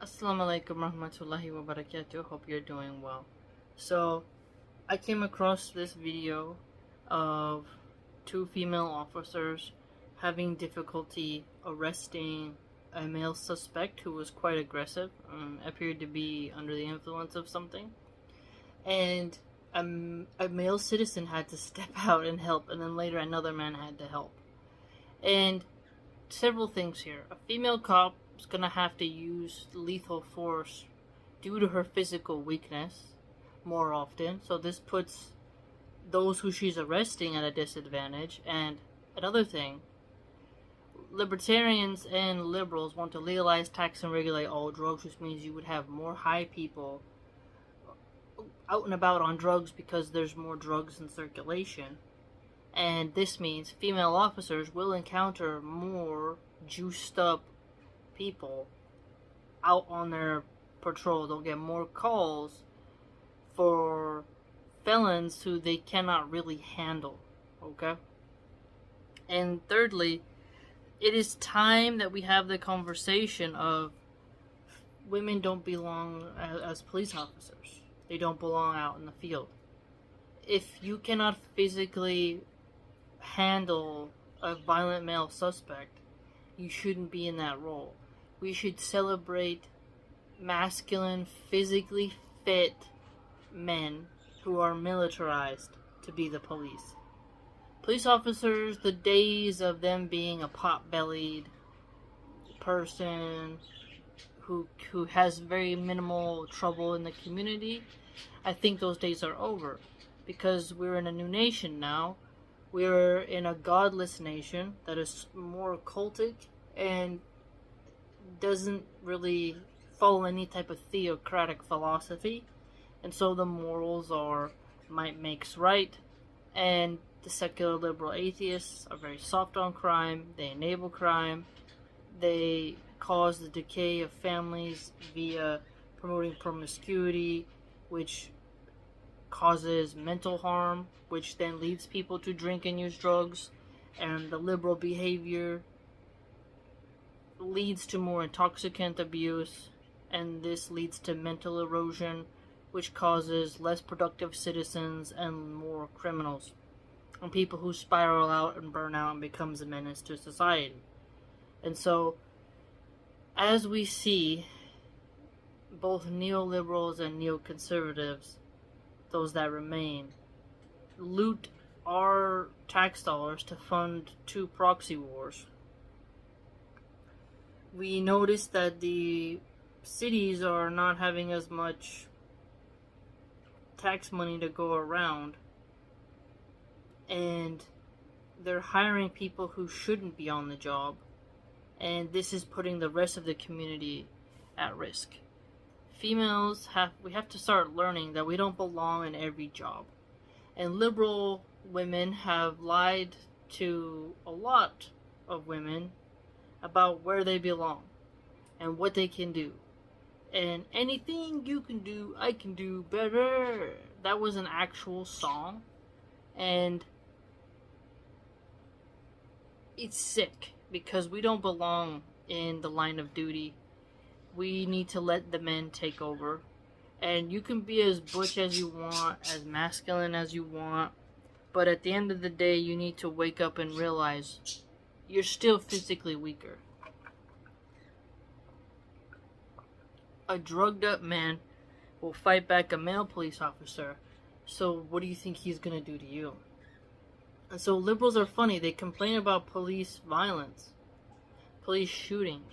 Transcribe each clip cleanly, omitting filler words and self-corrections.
Assalamu alaikum warahmatullahi wabarakatuh. Hope you're doing well. So, I came across this video of two female officers having difficulty arresting a male suspect who was quite aggressive, appeared to be under the influence of something, and a male citizen had to step out and help, and then later another man had to help. And several things here. A female cop is going to have to use lethal force due to her physical weakness more often. So this puts those who she's arresting at a disadvantage. And another thing, libertarians and liberals want to legalize, tax, and regulate all drugs, which means you would have more high people out and about on drugs because there's more drugs in circulation. And this means female officers will encounter more juiced up people out on their patrol. They'll get more calls for felons who they cannot really handle. Okay? And thirdly, it is time that we have the conversation of women don't belong as police officers. They don't belong out in the field. If you cannot physically handle a violent male suspect, you shouldn't be in that role. We should celebrate masculine, physically fit men who are militarized to be the police. Police officers, the days of them being a pot-bellied person who has very minimal trouble in the community, I think those days are over, because we're in a new nation now. We're in a godless nation that is more cultic and doesn't really follow any type of theocratic philosophy. And so the morals are might makes right. And the secular liberal atheists are very soft on crime. They enable crime. They cause the decay of families via promoting promiscuity, which causes mental harm, which then leads people to drink and use drugs, and the liberal behavior leads to more intoxicant abuse, and this leads to mental erosion, which causes less productive citizens and more criminals, and people who spiral out and burn out and becomes a menace to society. And so, as we see, both neoliberals and neoconservatives, those that remain, loot our tax dollars to fund two proxy wars. We notice that the cities are not having as much tax money to go around, and they're hiring people who shouldn't be on the job, and this is putting the rest of the community at risk. We have to start learning that we don't belong in every job. And liberal women have lied to a lot of women about where they belong and what they can do. And anything you can do, I can do better. That was an actual song. And it's sick because we don't belong in the line of duty. We need to let the men take over. And you can be as butch as you want, as masculine as you want, but at the end of the day, you need to wake up and realize you're still physically weaker. A drugged up man will fight back a male police officer, so what do you think he's gonna do to you? And so liberals are funny. They complain about police violence, police shootings,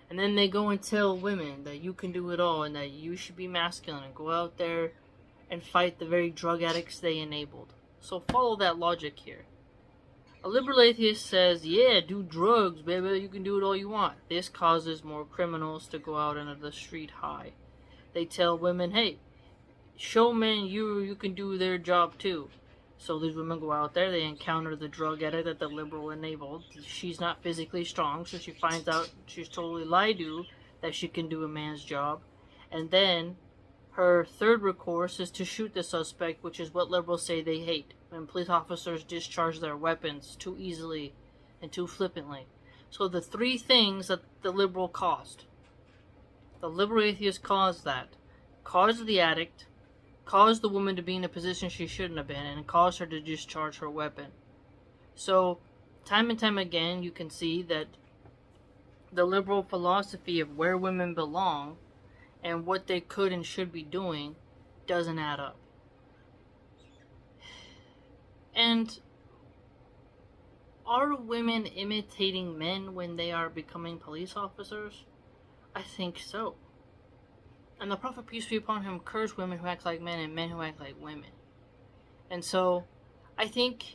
and then they go and tell women that you can do it all and that you should be masculine and go out there and fight the very drug addicts they enabled. So follow that logic here. A liberal atheist says, yeah, do drugs, baby, you can do it all you want. This causes more criminals to go out into the street high. They tell women, hey, show men you can do their job too. So these women go out there, they encounter the drug addict that the liberal enabled. She's not physically strong, so she finds out she's totally lied to that she can do a man's job. And then her third recourse is to shoot the suspect, which is what liberals say they hate, when police officers discharge their weapons too easily and too flippantly. So the three things that the liberal caused: The liberal atheist caused that. Caused the addict, caused the woman to be in a position she shouldn't have been, and caused her to discharge her weapon. So, time and time again, you can see that the liberal philosophy of where women belong and what they could and should be doing doesn't add up. And are women imitating men when they are becoming police officers? I think so. And the Prophet, peace be upon him, cursed women who act like men and men who act like women. And so, I think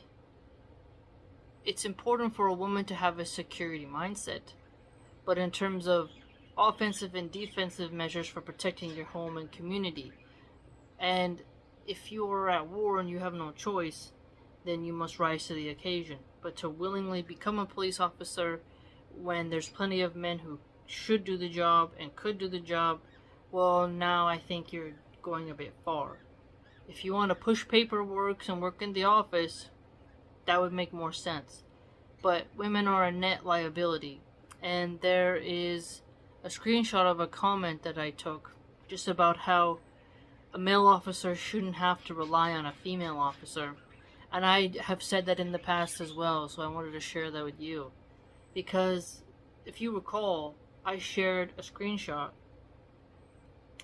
it's important for a woman to have a security mindset. But in terms of offensive and defensive measures for protecting your home and community, and if you are at war and you have no choice, then you must rise to the occasion. But to willingly become a police officer when there's plenty of men who should do the job and could do the job, well, now I think you're going a bit far. If you want to push paperwork and work in the office, that would make more sense. But women are a net liability. And there is a screenshot of a comment that I took just about how a male officer shouldn't have to rely on a female officer. And I have said that in the past as well, so I wanted to share that with you. Because, if you recall, I shared a screenshot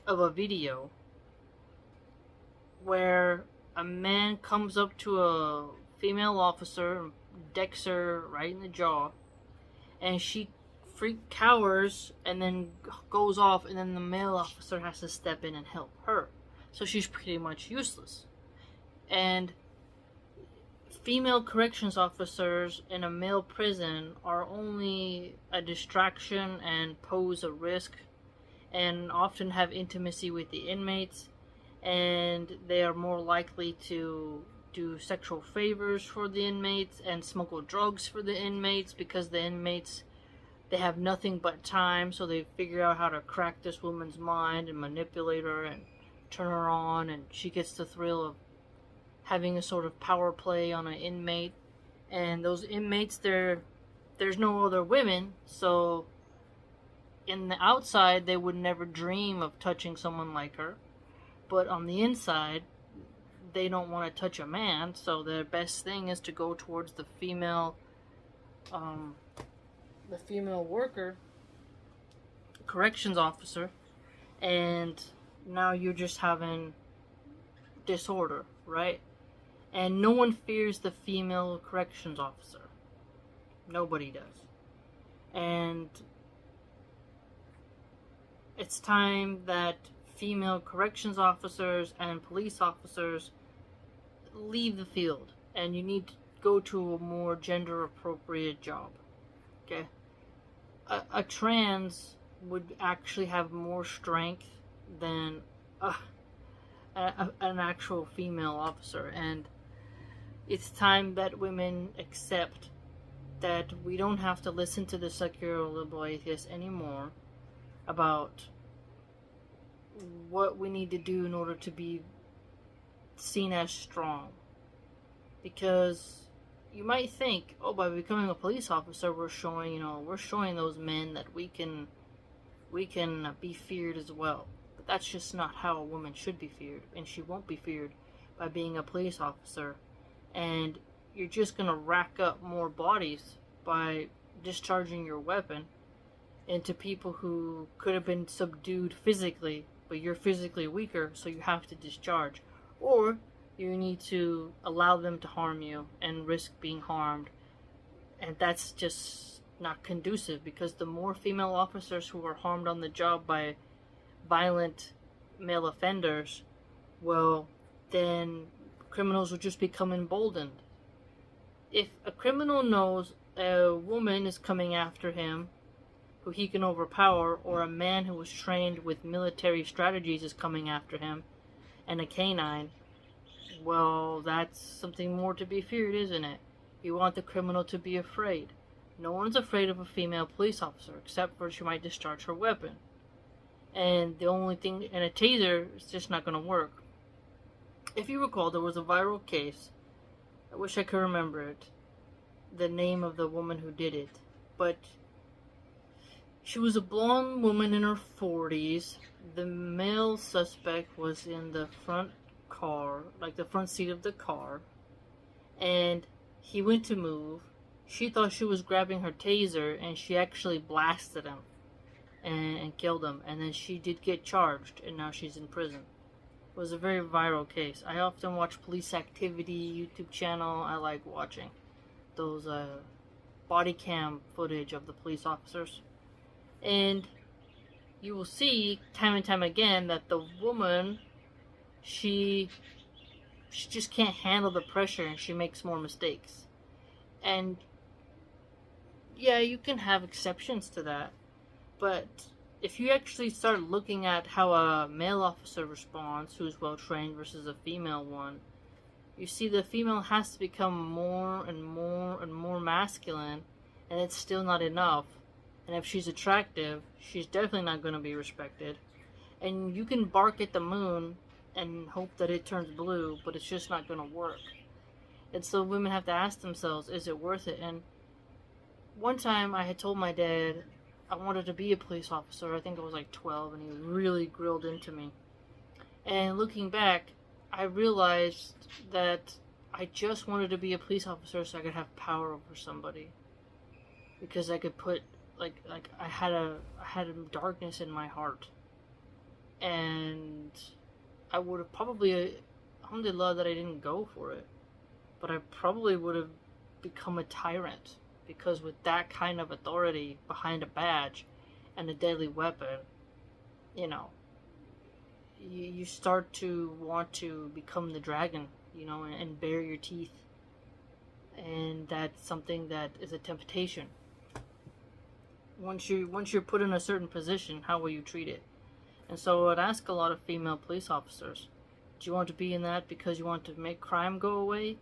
of a video where a man comes up to a female officer, decks her right in the jaw, and she cowers and then goes off, and then the male officer has to step in and help her. So she's pretty much useless. And female corrections officers in a male prison are only a distraction and pose a risk, and often have intimacy with the inmates, and they are more likely to do sexual favors for the inmates and smuggle drugs for the inmates, because the inmates, they have nothing but time, so they figure out how to crack this woman's mind and manipulate her and turn her on, and she gets the thrill of having a sort of power play on an inmate. And those inmates, there's no other women, so in the outside they would never dream of touching someone like her, but on the inside they don't want to touch a man, so their best thing is to go towards the female worker, corrections officer, and now you're just having disorder, right? And no one fears the female corrections officer. Nobody does. And it's time that female corrections officers and police officers leave the field, and you need to go to a more gender appropriate job. Okay? A trans would actually have more strength than an actual female officer, and it's time that women accept that we don't have to listen to the secular liberal atheists anymore about what we need to do in order to be seen as strong. Because you might think, oh, by becoming a police officer, we're showing those men that we can be feared as well. But that's just not how a woman should be feared, and she won't be feared by being a police officer. And you're just gonna rack up more bodies by discharging your weapon into people who could have been subdued physically, but you're physically weaker, so you have to discharge. Or you need to allow them to harm you and risk being harmed. And that's just not conducive, because the more female officers who are harmed on the job by violent male offenders, well, then criminals will just become emboldened. If a criminal knows a woman is coming after him who he can overpower, or a man who was trained with military strategies is coming after him, and a canine, well, that's something more to be feared, isn't it? You want the criminal to be afraid. No one's afraid of a female police officer, except for she might discharge her weapon. And the only thing, and a taser is just not going to work. If you recall, there was a viral case. I wish I could remember it. The name of the woman who did it. But She was a blonde woman in her 40s. The male suspect was in the front car, like the front seat of the car, and he went to move. She thought she was grabbing her taser, and she actually blasted him and killed him. And then she did get charged, and now she's in prison. It was a very viral case. I often watch Police Activity YouTube channel. I like watching those body cam footage of the police officers. And you will see time and time again that the woman, she just can't handle the pressure and she makes more mistakes. And yeah, you can have exceptions to that, but if you actually start looking at how a male officer responds who's well trained versus a female one, you see the female has to become more and more and more masculine, and it's still not enough. And if she's attractive, she's definitely not going to be respected. And you can bark at the moon and hope that it turns blue, but it's just not going to work. And so women have to ask themselves, is it worth it? And one time I had told my dad I wanted to be a police officer. I think I was like 12, and he really grilled into me. And looking back, I realized that I just wanted to be a police officer so I could have power over somebody. Because I could put I had a darkness in my heart, and I would have probably, alhamdulillah that I didn't go for it, but I probably would have become a tyrant, because with that kind of authority behind a badge and a deadly weapon, you know, you start to want to become the dragon, you know, and bare your teeth, and that's something that is a temptation. Once you're put in a certain position, how will you treat it? And so I'd ask a lot of female police officers, do you want to be in that because you want to make crime go away?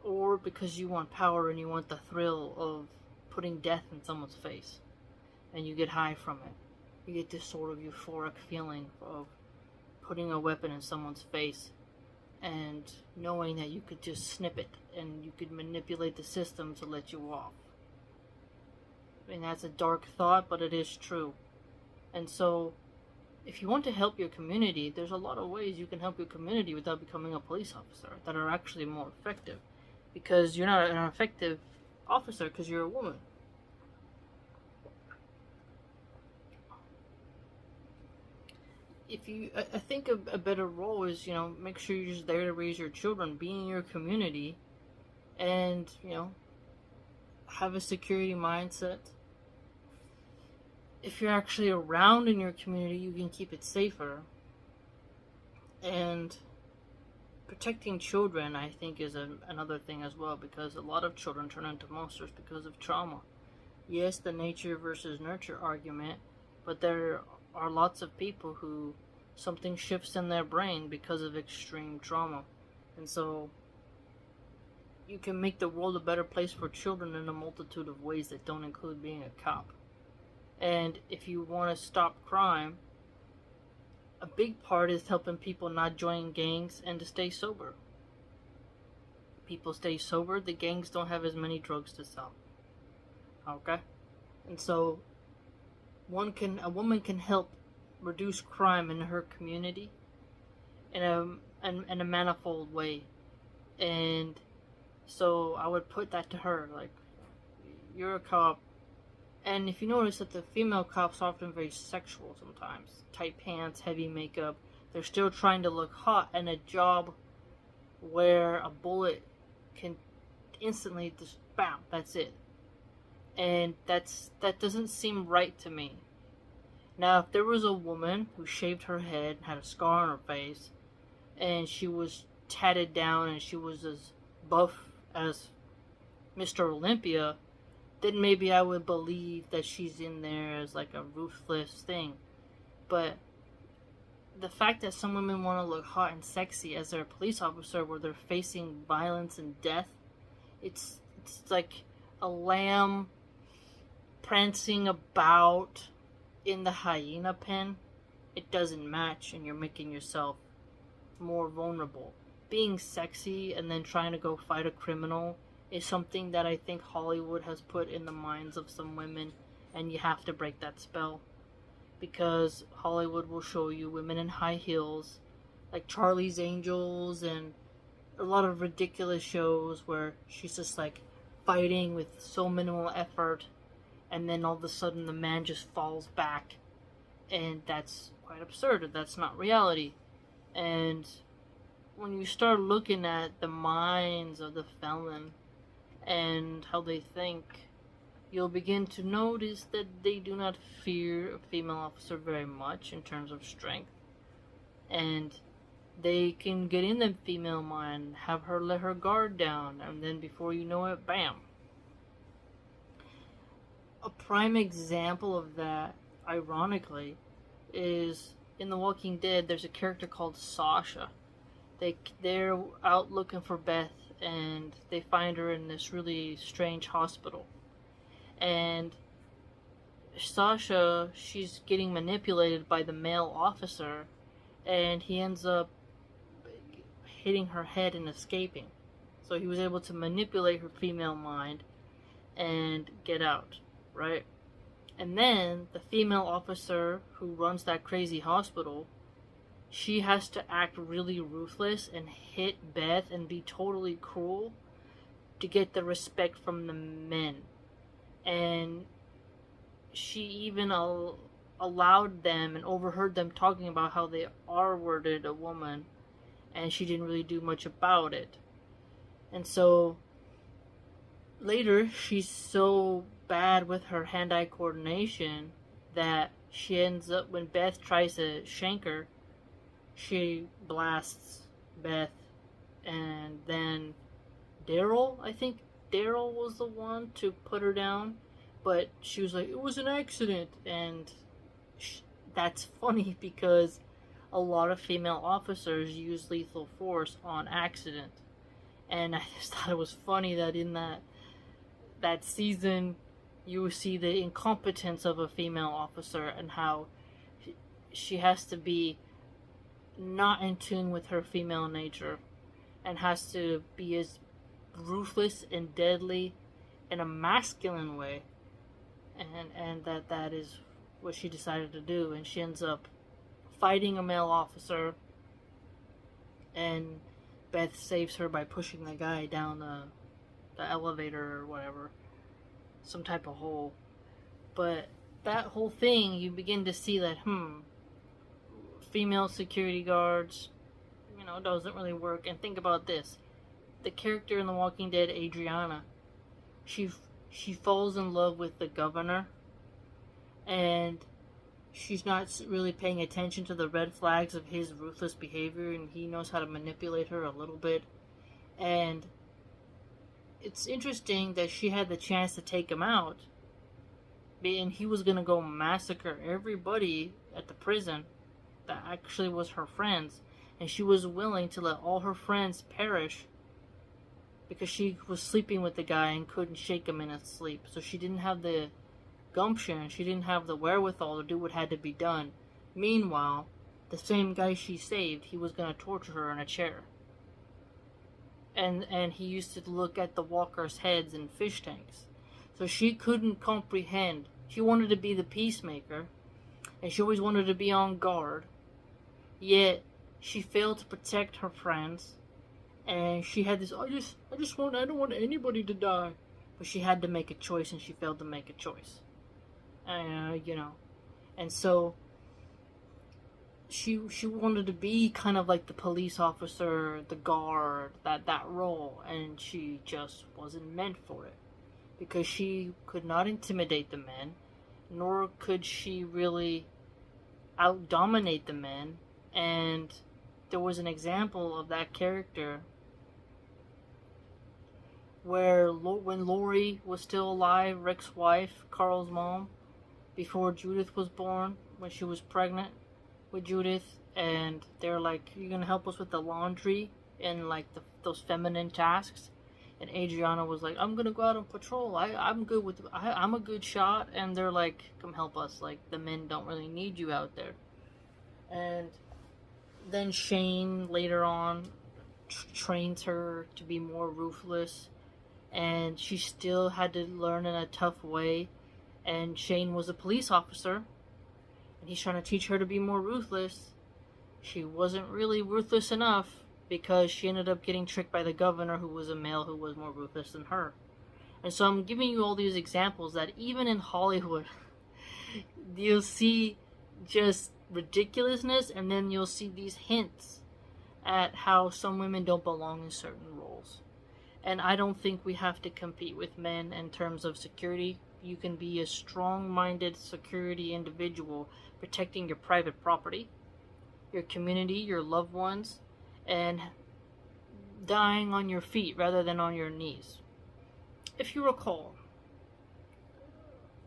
Or because you want power and you want the thrill of putting death in someone's face? And you get high from it. You get this sort of euphoric feeling of putting a weapon in someone's face and knowing that you could just snip it and you could manipulate the system to let you off. I mean, that's a dark thought, but it is true. And so, if you want to help your community, there's a lot of ways you can help your community without becoming a police officer that are actually more effective. Because you're not an effective officer because you're a woman. I think a better role is, you know, make sure you're just there to raise your children, be in your community, and, you know, have a security mindset. If you're actually around in your community, you can keep it safer. And protecting children, I think, is another thing as well, because a lot of children turn into monsters because of trauma. Yes, the nature versus nurture argument, but there are lots of people who something shifts in their brain because of extreme trauma. And so you can make the world a better place for children in a multitude of ways that don't include being a cop. And if you want to stop crime, a big part is helping people not join gangs and to stay sober. People stay sober, the gangs don't have as many drugs to sell. Okay? And so a woman can help reduce crime in her community in a manifold way. And so I would put that to her, like, you're a cop. And if you notice that the female cops are often very sexual sometimes. Tight pants, heavy makeup. They're still trying to look hot in a job where a bullet can instantly just, bam, that's it. And that doesn't seem right to me. Now, if there was a woman who shaved her head, had a scar on her face, and she was tatted down and she was as buff as Mr. Olympia, then maybe I would believe that she's in there as like a ruthless thing. But the fact that some women want to look hot and sexy as they're a police officer where they're facing violence and death, it's like a lamb prancing about in the hyena pen. It doesn't match, and you're making yourself more vulnerable. Being sexy and then trying to go fight a criminal is something that I think Hollywood has put in the minds of some women, and you have to break that spell because Hollywood will show you women in high heels, like Charlie's Angels and a lot of ridiculous shows where she's just like fighting with so minimal effort, and then all of a sudden the man just falls back, and that's quite absurd. That's not reality. And when you start looking at the minds of the felon and how they think, you'll begin to notice that they do not fear a female officer very much in terms of strength. And they can get in the female mind, have her let her guard down, and then before you know it, bam. A prime example of that, ironically, is in The Walking Dead. There's a character called Sasha. They're out looking for Beth, and they find her in this really strange hospital. And Sasha, she's getting manipulated by the male officer, and he ends up hitting her head and escaping. So he was able to manipulate her female mind and get out, right? And then the female officer who runs that crazy hospital, she has to act really ruthless and hit Beth and be totally cruel to get the respect from the men. And she even allowed them and overheard them talking about how they R-worded a woman, and she didn't really do much about it. And so later, she's so bad with her hand-eye coordination that she ends up, when Beth tries to shank her, she blasts Beth, and then Daryl, I think Daryl was the one to put her down, but she was like, it was an accident, and that's funny because a lot of female officers use lethal force on accident, and I just thought it was funny that in that season you will see the incompetence of a female officer and how she has to be not in tune with her female nature and has to be as ruthless and deadly in a masculine way, and that is what she decided to do. And she ends up fighting a male officer, and Beth saves her by pushing the guy down the elevator or whatever, some type of hole. But that whole thing, you begin to see that female security guards, doesn't really work. And think about this: the character in The Walking Dead, Adriana, she falls in love with the governor, and she's not really paying attention to the red flags of his ruthless behavior, and he knows how to manipulate her a little bit. And it's interesting that she had the chance to take him out, and he was gonna go massacre everybody at the prison that actually was her friends, and she was willing to let all her friends perish because she was sleeping with the guy and couldn't shake him in his sleep. So she didn't have the gumption, she didn't have the wherewithal to do what had to be done. Meanwhile, the same guy she saved, he was going to torture her in a chair. And he used to look at the walkers' heads in fish tanks. So she couldn't comprehend. She wanted to be the peacemaker, and she always wanted to be on guard. Yet she failed to protect her friends, and she had this, I don't want anybody to die. But she had to make a choice, and she failed to make a choice. And so she wanted to be kind of like the police officer, the guard, that role, and she just wasn't meant for it, because she could not intimidate the men, nor could she really out-dominate the men. And there was an example of that character where when Lori was still alive, Rick's wife, Carl's mom, before Judith was born, when she was pregnant with Judith, and they're like, you're gonna help us with the laundry and like those feminine tasks, and Adriana was like, I'm gonna go out on patrol, I'm good with I'm a good shot, and they're like, come help us, like the men don't really need you out there. And then Shane later on trains her to be more ruthless, and she still had to learn in a tough way. and Shane was a police officer, and he's trying to teach her to be more ruthless. She wasn't really ruthless enough because she ended up getting tricked by the governor, who was a male who was more ruthless than her. And so I'm giving you all these examples that even in Hollywood, you'll see just ridiculousness, and then you'll see these hints at how some women don't belong in certain roles. And I don't think we have to compete with men in terms of security. You can be a strong-minded security individual protecting your private property, your community, your loved ones, and dying on your feet rather than on your knees. If you recall,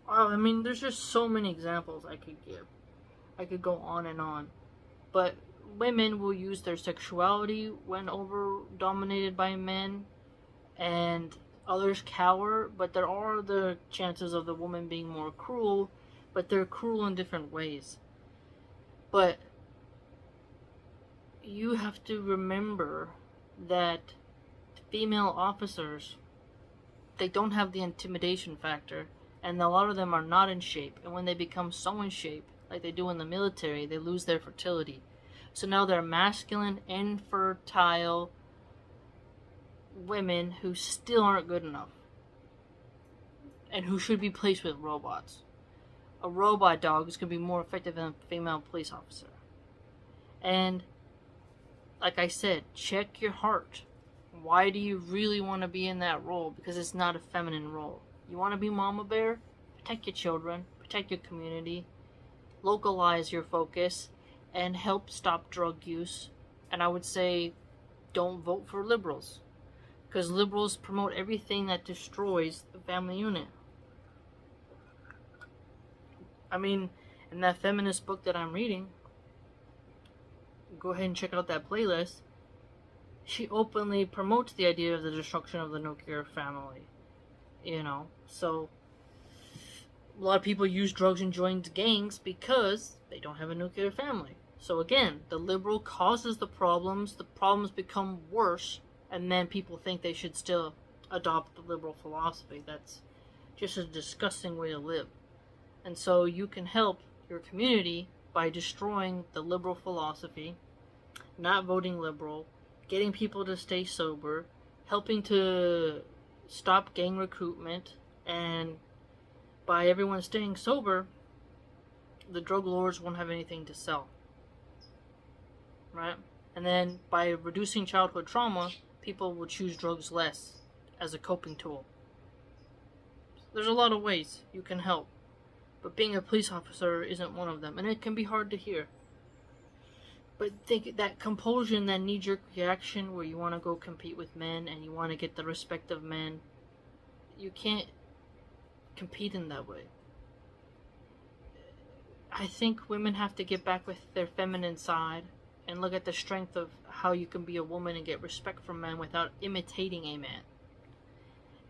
I mean, there's just so many examples I could give. I could go on and on. But women will use their sexuality when over-dominated by men, and others cower, but there are the chances of the woman being more cruel, but they're cruel in different ways. But you have to remember that female officers, they don't have the intimidation factor, and a lot of them are not in shape, and when they become so in shape, like they do in the military, they lose their fertility. So now they're masculine, infertile women who still aren't good enough, and who should be placed with robots. A robot dog is going to be more effective than a female police officer. And like I said, check your heart. Why do you really want to be in that role? Because it's not a feminine role. You want to be mama bear? Protect your children, protect your community, localize your focus, and help stop drug use. And I would say, don't vote for liberals, because liberals promote everything that destroys the family unit. I mean, in that feminist book that I'm reading, go ahead and check out that playlist. She openly promotes the idea of the destruction of the nuclear family. You know, so a lot of people use drugs and join gangs because they don't have a nuclear family. So again, the liberal causes the problems become worse, and then people think they should still adopt the liberal philosophy. That's just a disgusting way to live. And so you can help your community by destroying the liberal philosophy, not voting liberal, getting people to stay sober, helping to stop gang recruitment, and by everyone staying sober, the drug lords won't have anything to sell. Right? And then by reducing childhood trauma, people will choose drugs less as a coping tool. There's a lot of ways you can help, but being a police officer isn't one of them, and it can be hard to hear. But think that compulsion, that knee-jerk reaction where you want to go compete with men and you want to get the respect of men, you can't compete in that way. I think women have to get back with their feminine side and look at the strength of how you can be a woman and get respect from men without imitating a man.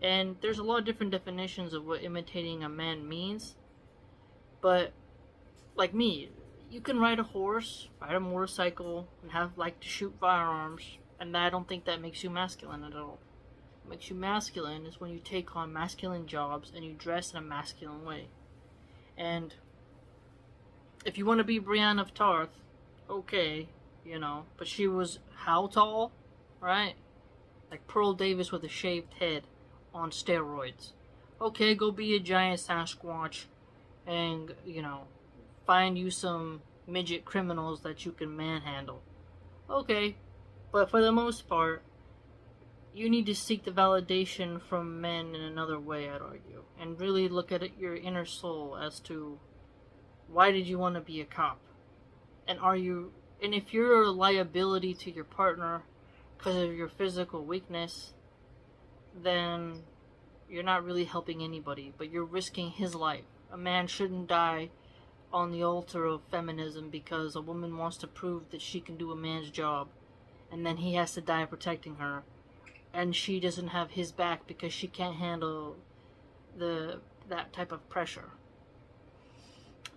And there's a lot of different definitions of what imitating a man means. But, like me, you can ride a horse, ride a motorcycle, and like to shoot firearms, and I don't think that makes you masculine at all. What makes you masculine is when you take on masculine jobs and you dress in a masculine way. And if you want to be Brienne of Tarth, okay, you know, but she was how tall, right? Like Pearl Davis with a shaved head on steroids. Okay, go be a giant Sasquatch and, you know, find you some midget criminals that you can manhandle. Okay, but for the most part, you need to seek the validation from men in another way, I'd argue, and really look at your inner soul as to why did you want to be a cop, and if you're a liability to your partner because of your physical weakness, then you're not really helping anybody, but you're risking his life. A man shouldn't die on the altar of feminism because a woman wants to prove that she can do a man's job, and then he has to die protecting her, and she doesn't have his back because she can't handle that type of pressure.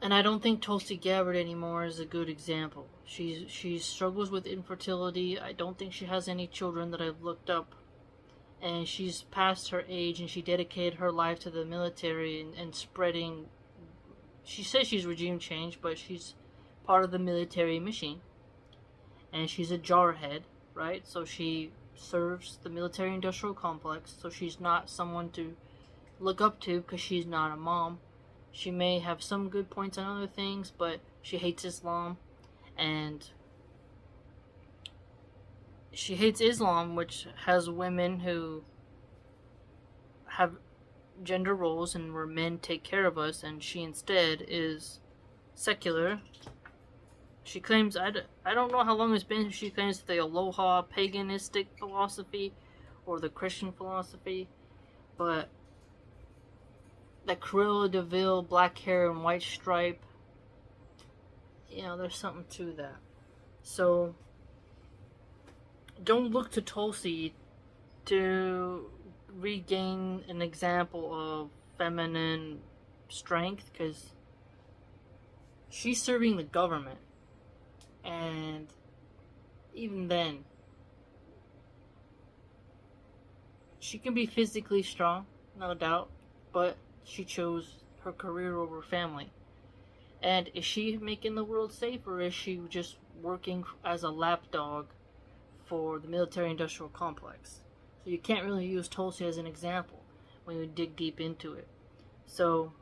And I don't think Tulsi Gabbard anymore is a good example. She struggles with infertility. I don't think she has any children that I've looked up. and she's past her age, and she dedicated her life to the military and spreading. She says she's regime change, but she's part of the military machine, and she's a jarhead, right? So she serves the military-industrial complex. So she's not someone to look up to because she's not a mom. She may have some good points on other things, but she hates Islam, and she hates Islam, which has women who have gender roles and where men take care of us, and she instead is secular. She claims, I don't know how long it's been, she claims the Aloha paganistic philosophy or the Christian philosophy, but that Cruella de Vil, black hair and white stripe, there's something to that. So, don't look to Tulsi to regain an example of feminine strength, because she's serving the government, and even then she can be physically strong, no doubt, but she chose her career over family. And is she making the world safe, or is she just working as a lapdog for the military-industrial complex? So you can't really use Tulsi as an example when you dig deep into it. So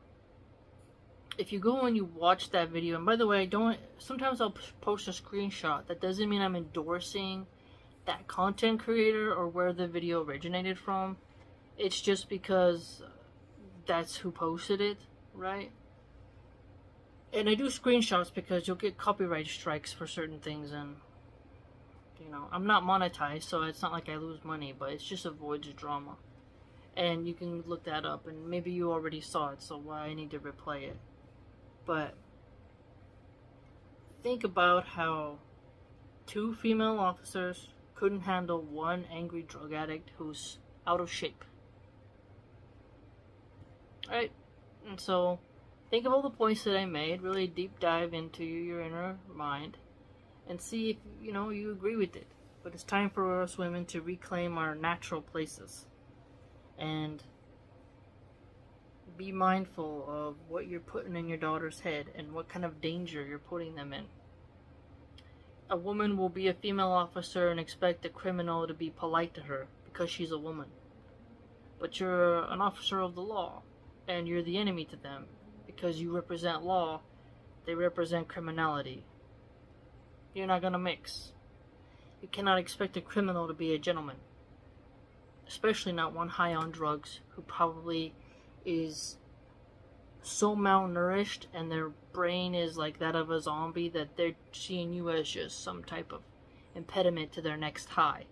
if you go and you watch that video, and by the way, sometimes I'll post a screenshot. That doesn't mean I'm endorsing that content creator or where the video originated from. It's just because that's who posted it, right? And I do screenshots because you'll get copyright strikes for certain things, and I'm not monetized, so it's not like I lose money, but it just avoids drama. And you can look that up, and maybe you already saw it, so why I need to replay it. But think about how 2 female officers couldn't handle one angry drug addict who's out of shape. Right? And so, think of all the points that I made, really deep dive into your inner mind, and see if, you agree with it. But it's time for us women to reclaim our natural places. And be mindful of what you're putting in your daughter's head and what kind of danger you're putting them in. A woman will be a female officer and expect a criminal to be polite to her because she's a woman. But you're an officer of the law, and you're the enemy to them because you represent law, they represent criminality. You're not gonna mix. You cannot expect a criminal to be a gentleman, especially not one high on drugs who probably is so malnourished and their brain is like that of a zombie that they're seeing you as just some type of impediment to their next high.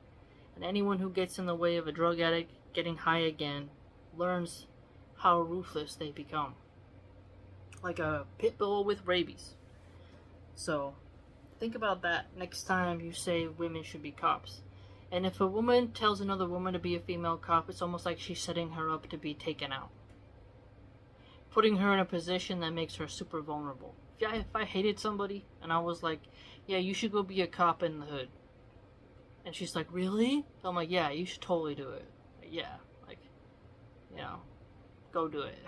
And anyone who gets in the way of a drug addict getting high again learns how ruthless they become. Like a pit bull with rabies. So, think about that next time you say women should be cops. And if a woman tells another woman to be a female cop, it's almost like she's setting her up to be taken out. Putting her in a position that makes her super vulnerable. If I hated somebody and I was like, yeah, you should go be a cop in the hood. And she's like, really? So I'm like, yeah, you should totally do it. Yeah, go do it.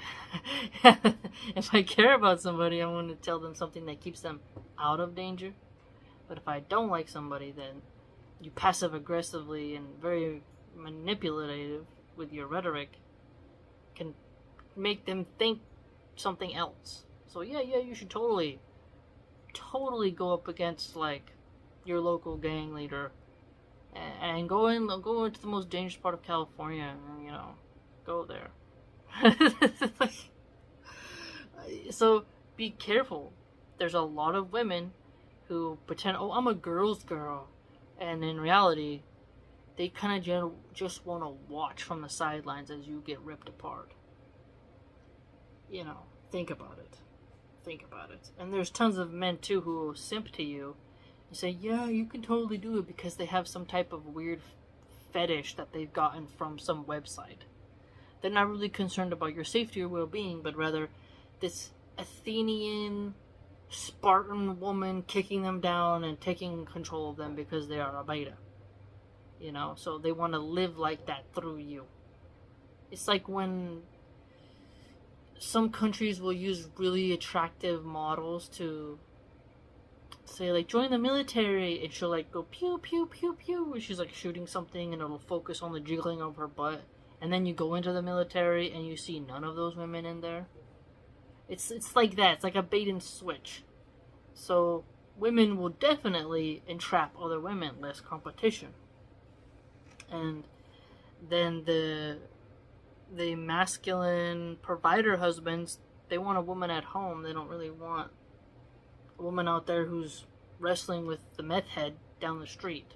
If I care about somebody, I want to tell them something that keeps them out of danger. But if I don't like somebody, then you passive aggressively and very manipulative with your rhetoric can make them think something else. So yeah, you should totally go up against like your local gang leader and go into the most dangerous part of California and go there. So be careful. There's a lot of women who pretend, oh, I'm a girl's girl, and in reality they kind of just want to watch from the sidelines as you get ripped apart. Think about it. And there's tons of men too who will simp to you and say, yeah, you can totally do it, because they have some type of weird fetish that they've gotten from some website. They're not really concerned about your safety or well-being, but rather this Athenian Spartan woman kicking them down and taking control of them because they are a beta. so they want to live like that through you. It's like when some countries will use really attractive models to say, like, join the military, and she'll like go pew pew pew pew, and she's like shooting something, and it'll focus on the jiggling of her butt, and then you go into the military and you see none of those women in there. It's like that. It's like a bait and switch. So women will definitely entrap other women, less competition. And then the masculine provider husbands, they want a woman at home. They don't really want a woman out there who's wrestling with the meth head down the street.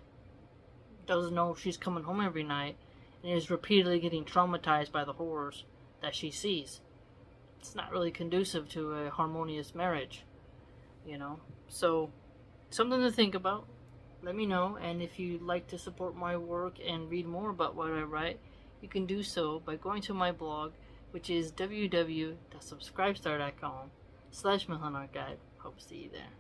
Doesn't know if she's coming home every night, and is repeatedly getting traumatized by the horrors that she sees. It's not really conducive to a harmonious marriage, So, something to think about. Let me know, and if you'd like to support my work and read more about what I write, you can do so by going to my blog, which is www.subscribestar.com/MilahanArchive. Hope to see you there.